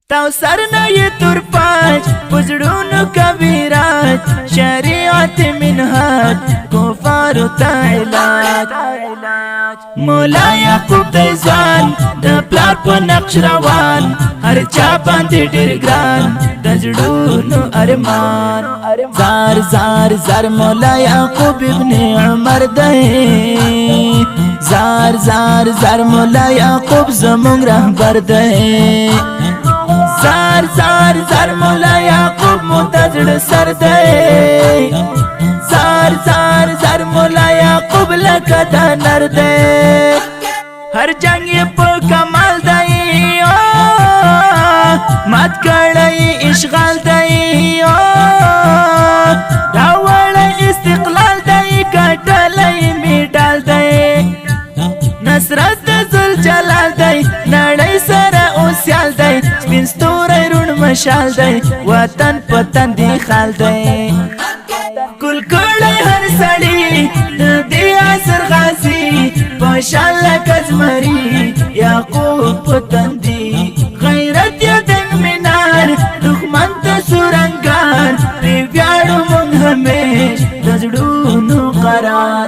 تاو سرنا یہ تر پاچ پزڑونو کبیرات شریعت منہاج کفار تا علاج مولا یعقوب دیزان دا پلار پا نقش روان ہر چا باندے ڈر گران دزڑونو ارمان زار زار زار مولا یعقوب ابن عمر دے زار زار زار مولا یعقوب زمونگ رہبر دے زار زار زار مولا یعقوب متزڑ سر دے زار زار زار مولا یعقوب لکا دا نر دے ہر جنگ یہ پا کمال دائی مات کڑائی اشغال دائی راوڑائی استقلال دائی کٹلائی میڈال دائی نصرت زل جلال دائی نڑائی سرا اوسیال دائی سپین ستورائی رون مشال دائی وطن پتن دی خال دائی کل کڑائی ہر سڑی دی عصر غازی پاشال لکز مری یعقوب پتن دی غیرت یا دنگ منار دخمن تا سورنگار ریویارو منگ ہمیش دزڑونو قرار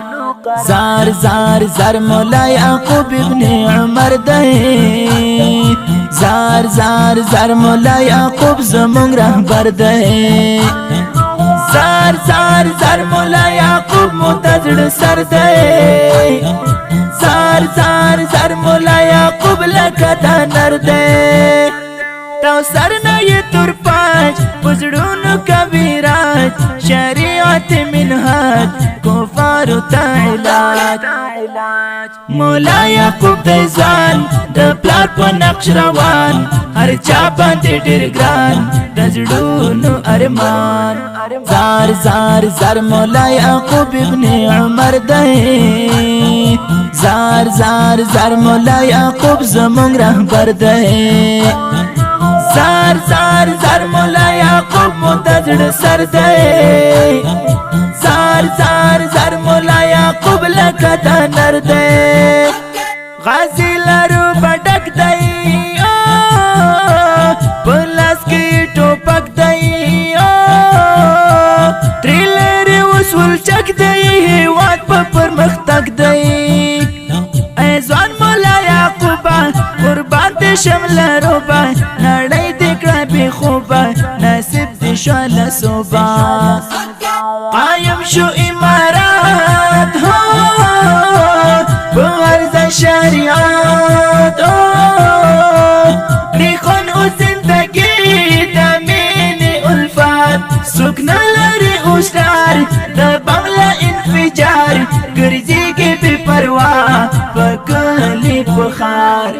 زار زار زار مولا یعقوب ابن عمر دے زار زار زار مولا یعقوب زمونگ رہبر دے زار زار زار مولا یعقوب متزڑ سر دے زار زار زار مولا یعقوب لکا دا نر دے تاو سرنا یہ تر پاچ پزڑونو کبیرات شریعت منہاج کفار تا علاج مولا یعقوب دیزان دا پلار پا نقش روان ہر چا باندے ڈر گران دزڑونو ارمان زار زار زار مولا یعقوب ابن عمر دے زار زار زار مولا یعقوب زمونگ رہبر دے زار زار زار مولا یعقوب متزڑ سر دے زار زار زار مولا یعقوب لکا دا نر دے غازی لارو بڑک دائی پلاس کی ٹوپک دائی ٹریلر وصول چک دائی وات پا پر مختک دائی ایزوان مولا یعقوبا قربان دی شمل روبا نڑی دکڑا بی خوبا نصیب دی شوال صوبا قائم شو امارات بغرز شریعات ریخون او زندگی دامین الفات سکن لری اشتار دا بغلا انفجار گرزی کی بی پروا فکلی بخار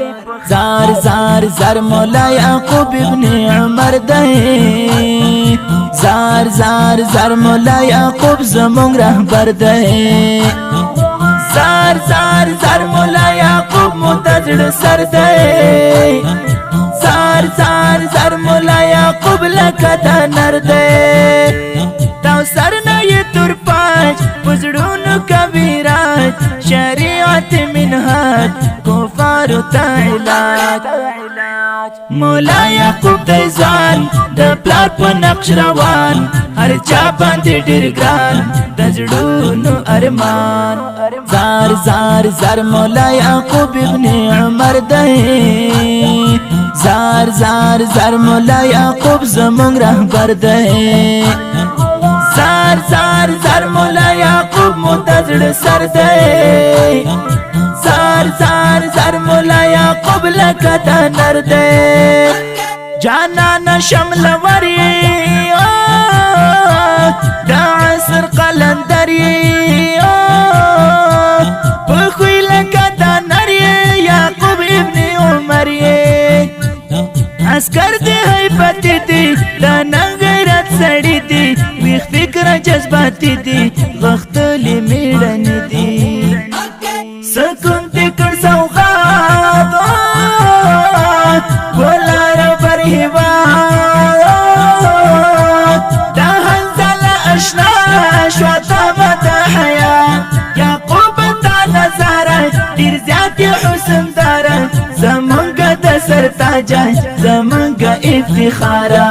زار زار زار مولا یعقوب ابن عمر دے زار زار زار مولا یعقوب زمونگ رہبر دے زار زار زار مولا یعقوب متزڑ سر دے زار زار زار مولا یعقوب لکا دا نر دے تاو سرنا یہ تر پاچ پزڑونو کبیرات شریعت منہاج کفار تا علاج مولا یعقوب دیزان دا پلار پا نقش روان ہر چا باندے ڈر گران دزڑونو ارمان زار زار زار مولا یعقوب ابن عمر دے زار زار زار مولا یعقوب زمونگ رہبر دے زار زار زار مولا یعقوب متزڑ سر دے زار زار زار مولا یعقوب لکا دا نر دے جانانا شمل وری دا عصر قلندری بخوی لکا دا نر یعقوب ابن عمر عسکر دی حیبتی دی دا نغیرت سڑی دی ویخ فکر جذباتی دی غختلی میڑنی دی سکن تکر سوغات بولار پر حوات دا حنزل اشنا شواتا متا حیات یعقوب تا نظارا دیر زیادی حسن دارا زمانگا دا سر تاجا زمانگا افتخارا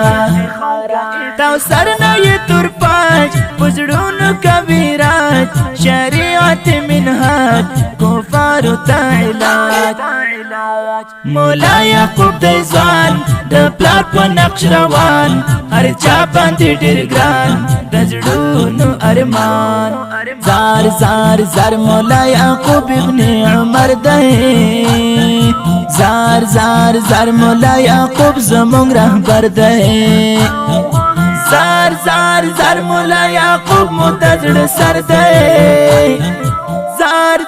تاو سر نه تور پاج پزړونو کبیرات شریعت منهاج کفار ته علاج مولا یعقوب د ځوان د پلار په نقش روان هر چا باندې ډېر ګران د زړونو ارمان زار زار زار مولا یعقوب ابن عمر دی زار زار زار مولا یعقوب زمونږ رهبر دی زار زار زار مولا یعقوب مو د زړه سر دی زار